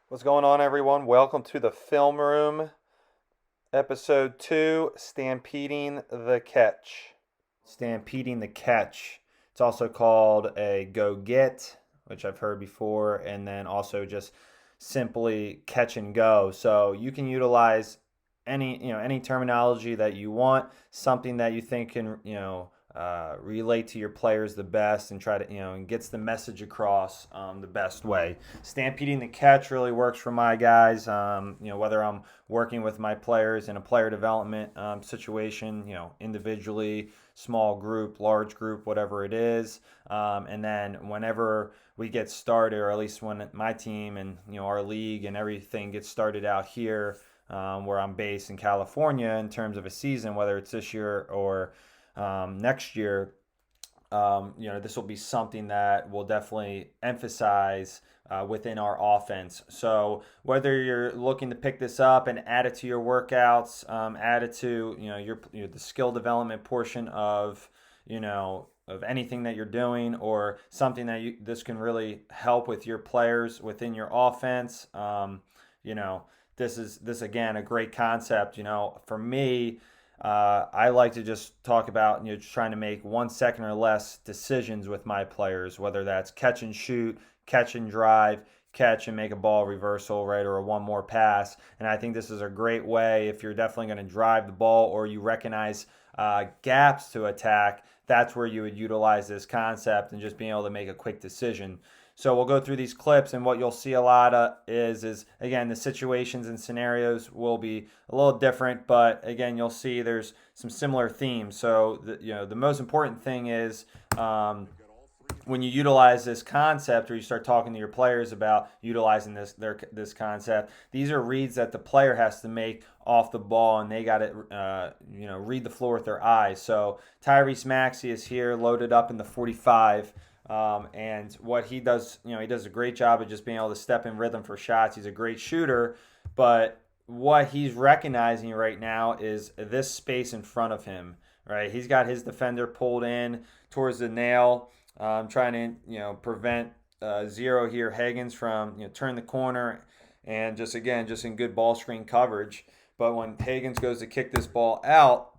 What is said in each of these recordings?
What's going on, everyone? Welcome to the Film Room, Episode 2, Stampeding the Catch. Stampeding the Catch. It's also called a go get, which I've heard before, and then also just simply catch and go. So you can utilize any terminology that you want, something that you think can relate to your players the best, and try to and gets the message across the best way. Stampeding the catch really works for my guys. Whether I'm working with my players in a player development situation, individually, small group, large group, whatever it is, and then whenever we get started, or at least when my team and our league and everything gets started out here, where I'm based in California, in terms of a season, whether it's this year or next year, this will be something that we'll definitely emphasize within our offense. So whether you're looking to pick this up and add it to your workouts, add it to the skill development portion of of anything that you're doing, or something that this can really help with your players within your offense. This is again a great concept. For me, I like to just talk about trying to make 1 second or less decisions with my players, whether that's catch and shoot, catch and drive, catch and make a ball reversal, right, or a one more pass. And I think this is a great way if you're definitely going to drive the ball, or you recognize gaps to attack. That's where you would utilize this concept and just being able to make a quick decision. So we'll go through these clips, and what you'll see a lot of is again, the situations and scenarios will be a little different, but again, you'll see there's some similar themes. So the most important thing is, when you utilize this concept, or you start talking to your players about utilizing this concept, these are reads that the player has to make off the ball, and they got to read the floor with their eyes. So Tyrese Maxey is here, loaded up in the 45. And what he does, he does a great job of just being able to step in rhythm for shots. He's a great shooter, but what he's recognizing right now is this space in front of him, right? He's got his defender pulled in towards the nail, trying to, prevent zero here, Higgins, from, turn the corner, and just in good ball screen coverage. But when Higgins goes to kick this ball out,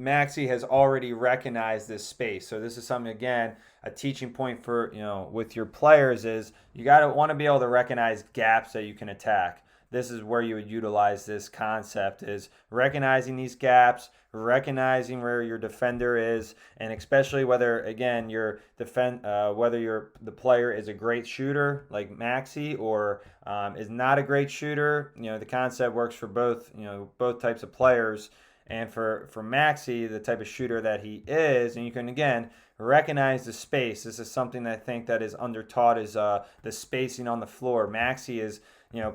Maxey has already recognized this space. So this is something, again, a teaching point for, with your players is you got to want to be able to recognize gaps that you can attack. This is where you would utilize this concept, is recognizing these gaps, recognizing where your defender is, and especially whether, again, whether the player is a great shooter like Maxey, or is not a great shooter. The concept works for both types of players. And for Maxey, the type of shooter that he is, and you can, again, recognize the space. This is something that I think that is undertaught, is the spacing on the floor. Maxey is,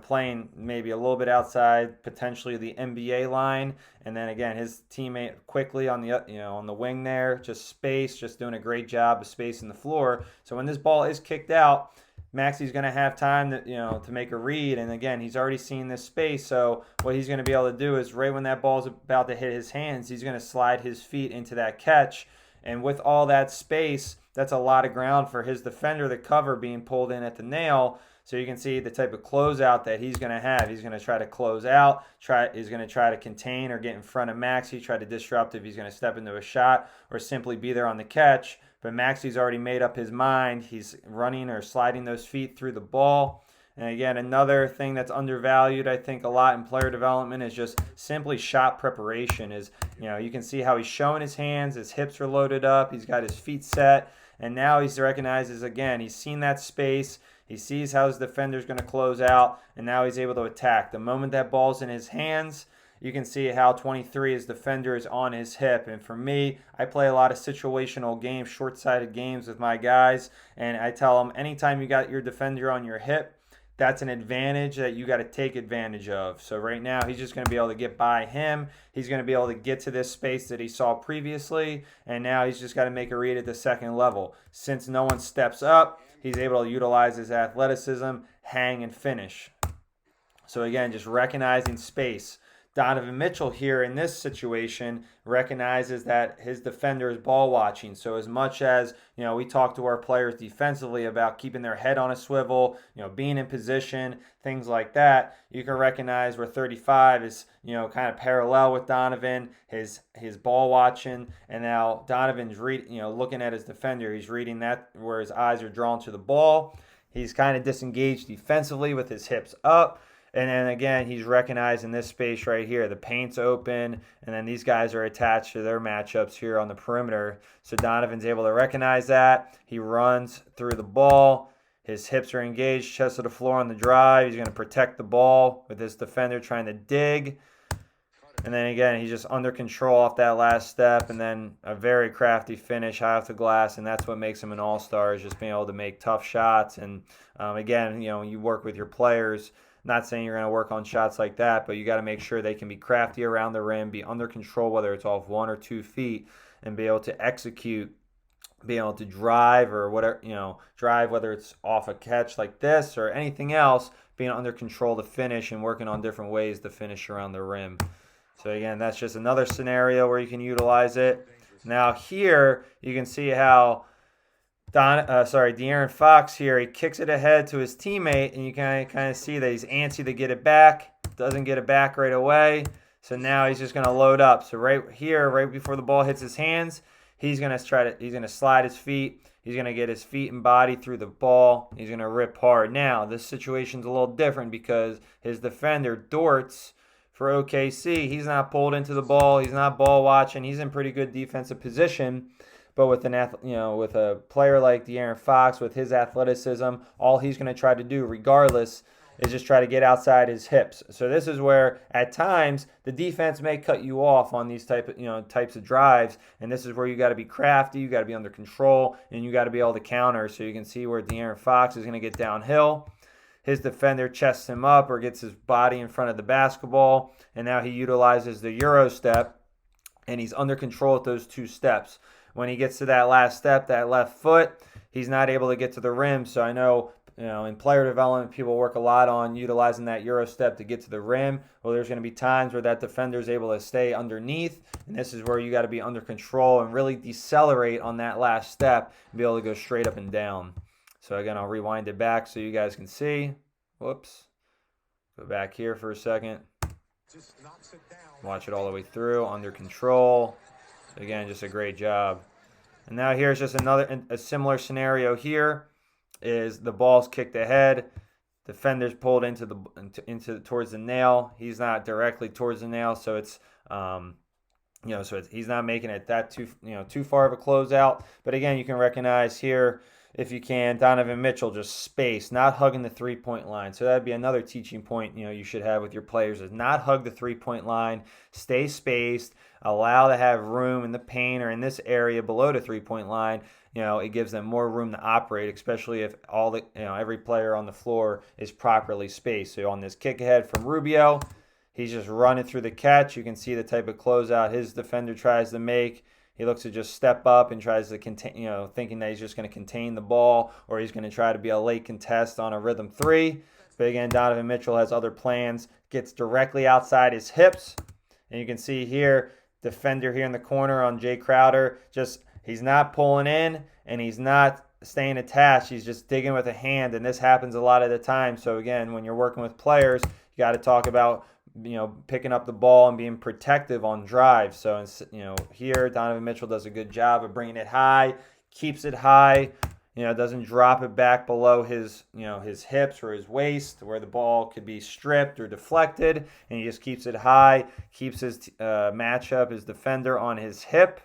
playing maybe a little bit outside, potentially the NBA line, and then again, his teammate quickly on the wing there, just doing a great job of spacing the floor. So when this ball is kicked out, Maxey's going to have time to make a read, and again, he's already seen this space. So what he's going to be able to do is, right when that ball's about to hit his hands, he's going to slide his feet into that catch, and with all that space, that's a lot of ground for his defender to cover, being pulled in at the nail. So you can see the type of closeout that he's going to have. He's going to try to close out, he's going to try to contain or get in front of Maxey, try to disrupt if he's going to step into a shot, or simply be there on the catch. But Maxey's already made up his mind. He's running or sliding those feet through the ball. And again, another thing that's undervalued, I think, a lot in player development is just simply shot preparation. You can see how he's showing his hands, his hips are loaded up, he's got his feet set, and now he's recognizes, again, he's seen that space, he sees how his defender's going to close out, and now he's able to attack. The moment that ball's in his hands, you can see how 23, his defender, is on his hip. And for me, I play a lot of situational games, short-sided games with my guys, and I tell them, anytime you got your defender on your hip, that's an advantage that you got to take advantage of. So right now, he's just going to be able to get by him. He's going to be able to get to this space that he saw previously, and now he's just got to make a read at the second level. Since no one steps up, he's able to utilize his athleticism, hang, and finish. So again, just recognizing space. Donovan Mitchell here in this situation recognizes that his defender is ball watching. So as much as, we talk to our players defensively about keeping their head on a swivel, being in position, things like that, you can recognize where 35 is, kind of parallel with Donovan, his ball watching, and now Donovan's looking at his defender. He's reading that where his eyes are drawn to the ball. He's kind of disengaged defensively with his hips up. And then again, he's recognizing this space right here. The paint's open, and then these guys are attached to their matchups here on the perimeter. So Donovan's able to recognize that. He runs through the ball. His hips are engaged, chest to the floor on the drive. He's going to protect the ball with his defender trying to dig. And then again, he's just under control off that last step, and then a very crafty finish high off the glass, and that's what makes him an all-star, is just being able to make tough shots. And again, you work with your players. Not saying you're going to work on shots like that, but you got to make sure they can be crafty around the rim, be under control, whether it's off 1 or 2 feet, and be able to execute, be able to drive or whatever, drive, whether it's off a catch like this or anything else, being under control to finish and working on different ways to finish around the rim. So again, that's just another scenario where you can utilize it. Now here, you can see how De'Aaron Fox here, he kicks it ahead to his teammate, and you kind of see that he's antsy to get it back. Doesn't get it back right away. So now he's just going to load up. So right here, right before the ball hits his hands, he's going to slide his feet. He's going to get his feet and body through the ball. He's going to rip hard. Now, this situation's a little different because his defender, Dortz, for OKC, he's not pulled into the ball. He's not ball watching. He's in pretty good defensive position. But with with a player like De'Aaron Fox, with his athleticism, all he's going to try to do, regardless, is just try to get outside his hips. So this is where, at times, the defense may cut you off on these types of drives, and this is where you got to be crafty, you got to be under control, and you got to be able to counter. So you can see where De'Aaron Fox is going to get downhill. His defender chests him up or gets his body in front of the basketball, and now he utilizes the Euro step, and he's under control at those 2 steps. When he gets to that last step, that left foot, he's not able to get to the rim. So I know, in player development, people work a lot on utilizing that Euro step to get to the rim. Well, there's going to be times where that defender is able to stay underneath, and this is where you got to be under control and really decelerate on that last step and be able to go straight up and down. So again, I'll rewind it back so you guys can see. Whoops. Go back here for a second. Watch it all the way through, under control. Again, just a great job. And now here's just a similar scenario here. Is the ball's kicked ahead, defender's pulled into towards the nail. He's not directly towards the nail, so it's he's not making it that too far of a closeout. But again, you can recognize here, if you can, Donovan Mitchell just space, not hugging the 3-point line. So that'd be another teaching point you should have with your players, is not hug the 3-point line, stay spaced, allow to have room in the paint or in this area below the 3-point line. It gives them more room to operate, especially if every player on the floor is properly spaced. So on this kick ahead from Rubio, he's just running through the catch. You can see the type of closeout his defender tries to make. He looks to just step up and tries to contain, thinking that he's just going to contain the ball, or he's going to try to be a late contest on a rhythm 3. But again, Donovan Mitchell has other plans, gets directly outside his hips. And you can see here, defender here in the corner on Jay Crowder, he's not pulling in and he's not staying attached. He's just digging with a hand, and this happens a lot of the time. So again, when you're working with players, you got to talk about picking up the ball and being protective on drive. So, here Donovan Mitchell does a good job of bringing it high, keeps it high, doesn't drop it back below his hips or his waist where the ball could be stripped or deflected, and he just keeps it high, keeps his matchup, his defender on his hip,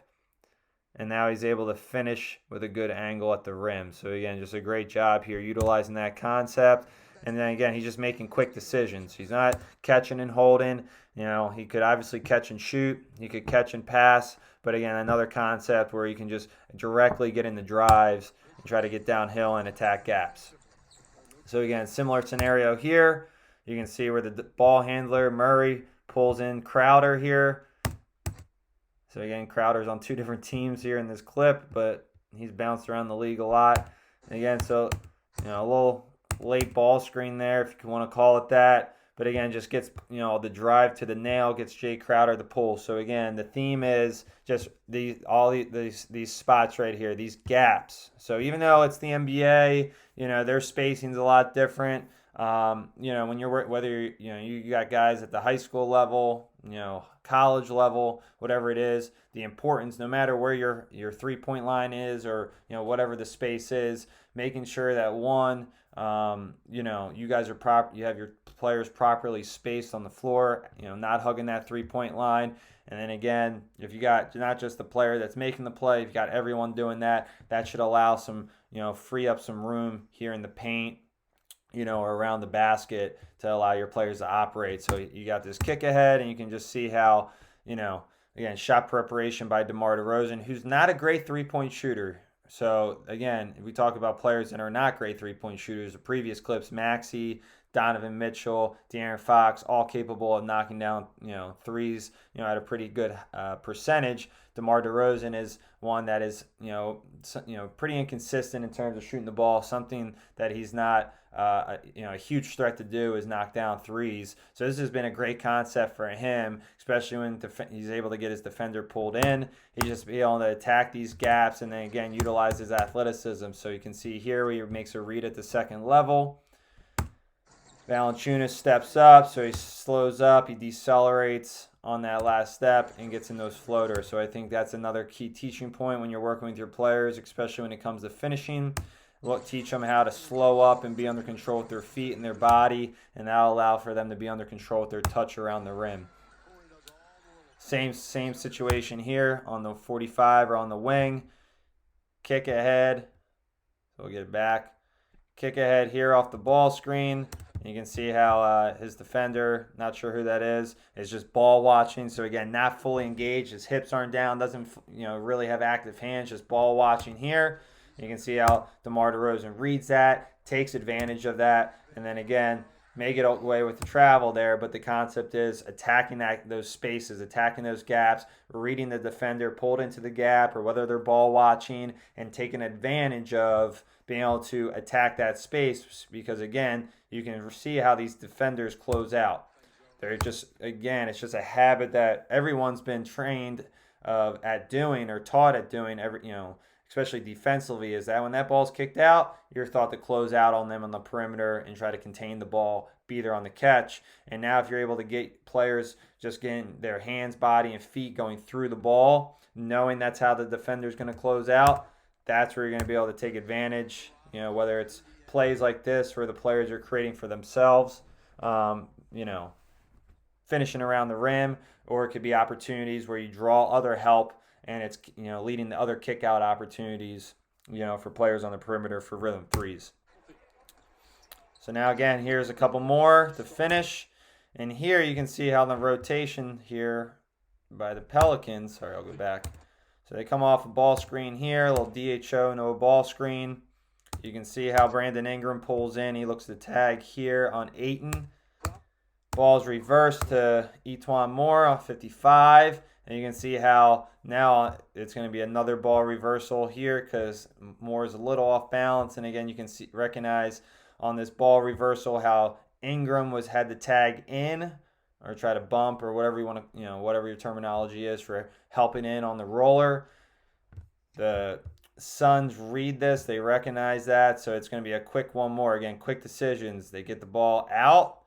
and now he's able to finish with a good angle at the rim. So again, just a great job here utilizing that concept. And then again, he's just making quick decisions. He's not catching and holding. He could obviously catch and shoot. He could catch and pass. But again, another concept where you can just directly get into drives and try to get downhill and attack gaps. So again, similar scenario here. You can see where the ball handler, Murray, pulls in Crowder here. So again, Crowder's on 2 different teams here in this clip, but he's bounced around the league a lot. And again, so a little late ball screen there, if you want to call it that. but again, just gets, the drive to the nail, gets Jay Crowder the pull. So again, the theme is just these spots right here, these gaps. So even though it's the NBA, their spacing's a lot different. When you're whether you got guys at the high school level, college level, whatever it is, the importance, no matter where your 3-point line is, or whatever the space is, making sure that you guys are you have your players properly spaced on the floor, not hugging that 3-point line. And then again, if you got not just the player that's making the play, if you got everyone doing that, that should allow some, free up some room here in the paint, or around the basket to allow your players to operate. So you got this kick ahead, and you can just see how, again, shot preparation by DeMar DeRozan, who's not a great 3-point shooter. So again, we talk about players that are not great 3-point shooters. The previous clips, Maxey, Donovan Mitchell, De'Aaron Fox, all capable of knocking down, threes, at a pretty good percentage. DeMar DeRozan is one that is, pretty inconsistent in terms of shooting the ball. Something that he's not, a huge threat to do is knock down threes. So this has been a great concept for him, especially when he's able to get his defender pulled in. He's just be able to attack these gaps and then again utilize his athleticism. So you can see here where he makes a read at the second level. Valanciunas steps up, so he slows up, he decelerates on that last step and gets in those floaters. So I think that's another key teaching point when you're working with your players, especially when it comes to finishing. Teach them how to slow up and be under control with their feet and their body, and that'll allow for them to be under control with their touch around the rim. Same situation here on the 45 or on the wing. Kick ahead. So we'll get it back. Kick ahead here off the ball screen. You can see how his defender, not sure who that is just ball watching. So again, not fully engaged. His hips aren't down. Doesn't really have active hands. Just ball watching here. You can see how DeMar DeRozan reads that, takes advantage of that, and then again, may get away with the travel there. But the concept is attacking those spaces, attacking those gaps, reading the defender pulled into the gap, or whether they're ball watching, and taking advantage of being able to attack that space. Because again, you can see how these defenders close out. They're just, again, it's just a habit that everyone's been trained at doing or taught at doing, especially defensively, is that when that ball's kicked out, you're thought to close out on them on the perimeter and try to contain the ball, be there on the catch. And now if you're able to get players just getting their hands, body, and feet going through the ball, knowing that's how the defender's going to close out, that's where you're going to be able to take advantage, whether it's plays like this where the players are creating for themselves, finishing around the rim, or it could be opportunities where you draw other help and it's leading to other kick out opportunities for players on the perimeter for rhythm threes. So now again, here's a couple more to finish, and here you can see how the rotation here by the Pelicans, sorry, I'll go back. So they come off a ball screen here, a little DHO, no ball screen. You can see how Brandon Ingram pulls in. He looks to tag here on Ayton. Ball's reversed to Etuan Moore on 55. And you can see how now it's going to be another ball reversal here because Moore is a little off balance. And again, you can recognize on this ball reversal how Ingram had to tag in or try to bump or whatever you want to, whatever your terminology is for helping in on the roller. The Suns read this. They recognize that. So it's going to be a quick one more. Again, quick decisions. They get the ball out.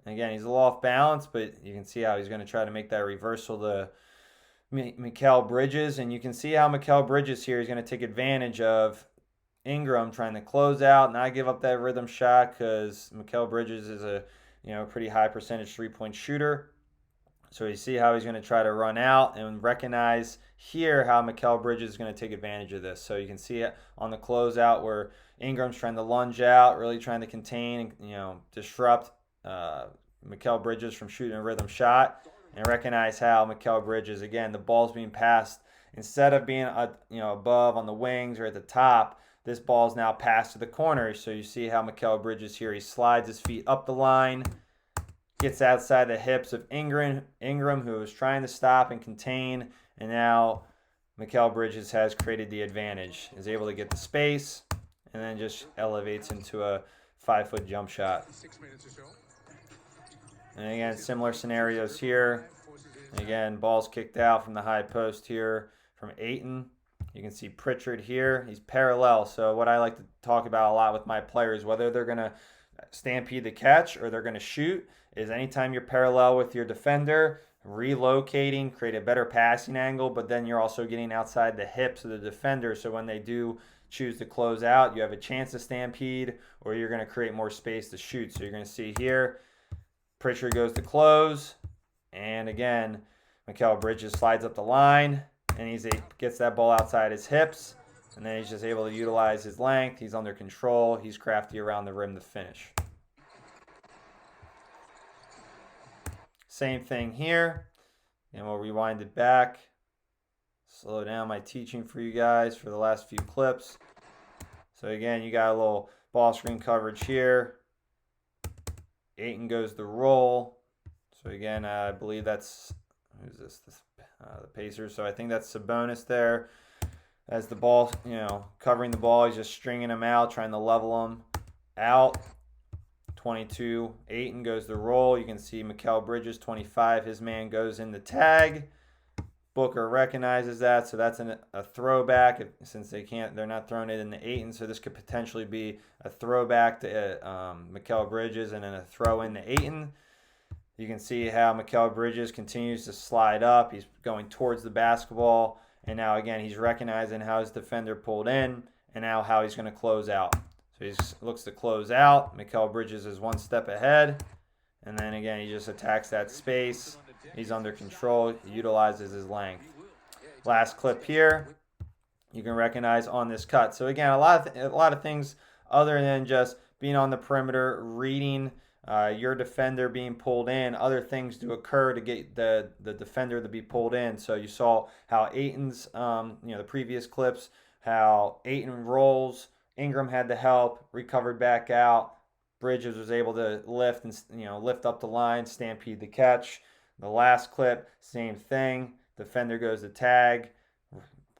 And again, he's a little off balance, but you can see how he's going to try to make that reversal to Mikal Bridges. And you can see how Mikal Bridges here is going to take advantage of Ingram trying to close out, not give up that rhythm shot because Mikal Bridges is a pretty high percentage 3-point shooter. So you see how he's going to try to run out and recognize here how Mikal Bridges is going to take advantage of this. So you can see it on the closeout where Ingram's trying to lunge out, really trying to contain, disrupt Mikal Bridges from shooting a rhythm shot, and recognize how Mikal Bridges, again, the ball's being passed. Instead of being above on the wings or at the top, this ball is now passed to the corner. So you see how Mikal Bridges here, he slides his feet up the line, gets outside the hips of Ingram, who was trying to stop and contain, and now Mikal Bridges has created the advantage, is able to get the space, and then just elevates into a 5-foot jump shot. And again, similar scenarios here. And again, ball's kicked out from the high post here from Ayton. You can see Pritchard here. He's parallel. So what I like to talk about a lot with my players, whether they're going to stampede the catch or they're going to shoot, is anytime you're parallel with your defender, relocating, create a better passing angle, but then you're also getting outside the hips of the defender. So when they do choose to close out, you have a chance to stampede, or you're going to create more space to shoot. So you're going to see here, Pritchard goes to close, and again, Mikal Bridges slides up the line, and he gets that ball outside his hips, and then he's just able to utilize his length. He's under control. He's crafty around the rim to finish. Same thing here, and we'll rewind it back. Slow down my teaching for you guys for the last few clips. So again, you got a little ball screen coverage here. Ayton goes the roll. So again, I believe that's, who's this? The Pacers. So I think that's Sabonis there. As the ball, covering the ball, he's just stringing him out, trying to level him out. 22, Ayton goes the roll. You can see Mikal Bridges, 25, his man goes in the tag. Booker recognizes that, so that's a throwback. Since they're not throwing it in the Ayton, so this could potentially be a throwback to Mikal Bridges and then a throw in the Ayton. You can see how Mikal Bridges continues to slide up. He's going towards the basketball, and now again he's recognizing how his defender pulled in, and now how he's going to close out. So he looks to close out. Mikal Bridges is one step ahead, and then again he just attacks that space. He's under control. He utilizes his length. Last clip here, you can recognize on this cut. So again, a lot of things other than just being on the perimeter, reading your defender being pulled in. Other things to occur to get the defender to be pulled in. So you saw how Ayton's, the previous clips, how Ayton rolls. Ingram had to help, recovered back out. Bridges was able to lift up the line, stampede the catch. The last clip, same thing. Defender goes to tag,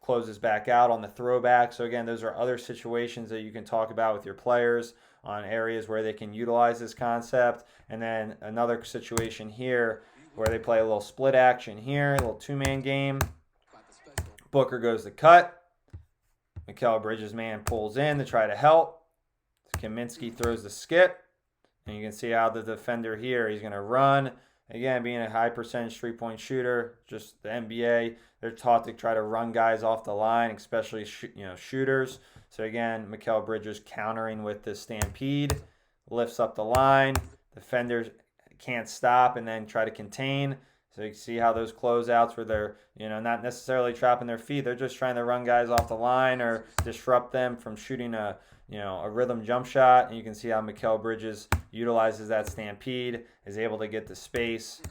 closes back out on the throwback. So again, those are other situations that you can talk about with your players on areas where they can utilize this concept. And then another situation here where they play a little split action here, a little two-man game. Booker goes to cut. Mikal Bridges' man pulls in to try to help. Kaminsky throws the skip. And you can see how the defender here, he's going to run. Again, being a high percentage three-point shooter, just the NBA, they're taught to try to run guys off the line, especially shooters. So again, Mikal Bridges countering with the stampede, lifts up the line. Defenders can't stop and then try to contain. So you can see how those closeouts where they're not necessarily trapping their feet, they're just trying to run guys off the line or disrupt them from shooting a rhythm jump shot. And you can see how Mikal Bridges utilizes that stampede, is able to get the space,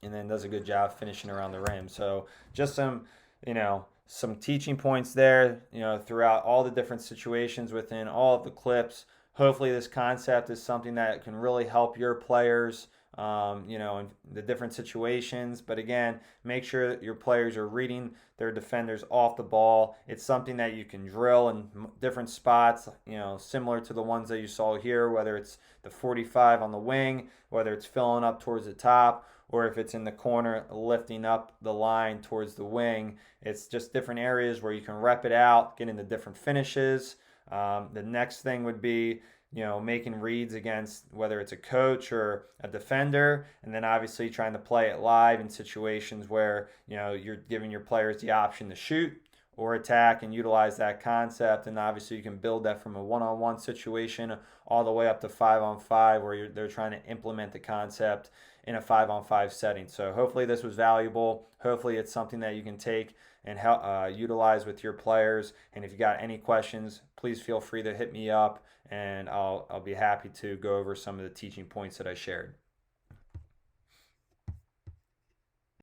and then does a good job finishing around the rim. So just some teaching points there, throughout all the different situations within all of the clips. Hopefully this concept is something that can really help your players, in the different situations. But again, make sure that your players are reading their defenders off the ball. It's something that you can drill in different spots, similar to the ones that you saw here, whether it's the 45 on the wing, whether it's filling up towards the top, or if it's in the corner, lifting up the line towards the wing. It's just different areas where you can rep it out, get into different finishes. The next thing would be, making reads against whether it's a coach or a defender, and then obviously trying to play it live in situations where, you're giving your players the option to shoot or attack and utilize that concept. And obviously you can build that from a one-on-one situation all the way up to 5-on-5 where they're trying to implement the concept in a 5-on-5 setting. So hopefully this was valuable. Hopefully it's something that you can take and utilize with your players. And if you got any questions, please feel free to hit me up, and I'll be happy to go over some of the teaching points that I shared.